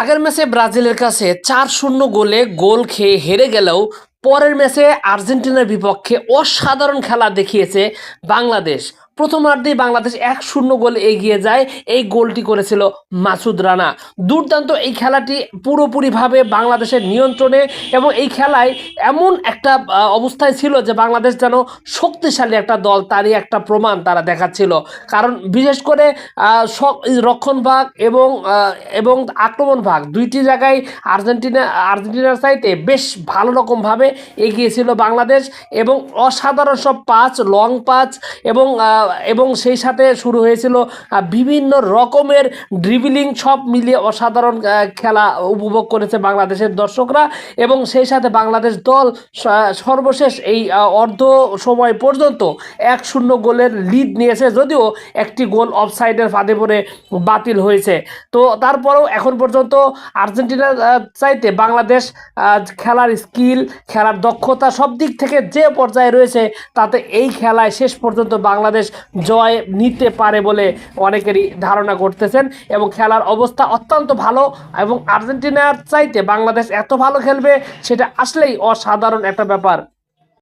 আগের ম্যাচে ব্রাজিলের কাছে ৪-০ গোলে গোল খেয়ে হেরে গেলেও পরের ম্যাচে আর্জেন্টিনার বিপক্ষে অসাধারণ খেলা দেখিয়েছে বাংলাদেশ। প্রথমার্ধেই বাংলাদেশ ১-০ গোলে এগিয়ে যায়। এই গোলটি করেছিল মাসুদ রানা। দুর্দান্ত এই খেলাটি পুরোপুরিভাবে বাংলাদেশের নিয়ন্ত্রণে, এবং এই খেলায় এমন একটা অবস্থায় ছিল যে বাংলাদেশ যেন শক্তিশালী একটা দল, তারই একটা প্রমাণ তারা দেখাচ্ছিল। কারণ বিশেষ করে রক্ষণ ভাগ এবং আক্রমণ ভাগ দুইটি জায়গায় আর্জেন্টিনার চাইতে বেশ ভালো রকমভাবে এগিয়েছিল বাংলাদেশ, এবং অসাধারণ সব পাঁচ, লং পাঁচ, এবং সেই সাথে শুরু হয়েছিল বিভিন্ন রকমের ড্রিবলিং, সব মিলিয়ে অসাধারণ খেলা উপভোগ করেছে বাংলাদেশের দর্শকরা। এবং সেই সাথে বাংলাদেশ দল সর্বশেষ এই অর্ধ সময় পর্যন্ত ১-০ গোলের লিড নিয়েছে, যদিও একটি গোল অফসাইডের ফাঁদে পড়ে বাতিল হয়েছে। তো তারপরেও এখন পর্যন্ত আর্জেন্টিনার চাইতে বাংলাদেশ খেলার স্কিল, খেলার দক্ষতা সব দিক থেকে যে পর্যায়ে রয়েছে, তাতে এই খেলায় শেষ পর্যন্ত বাংলাদেশ জয় নিতে পারে বলে অনেকেরই ধারণা করতেছেন। এবং খেলার অবস্থা অত্যন্ত ভালো, এবং আর্জেন্টিনার চাইতে বাংলাদেশ এত ভালো খেলবে সেটা আসলেই অসাধারণ একটা ব্যাপার।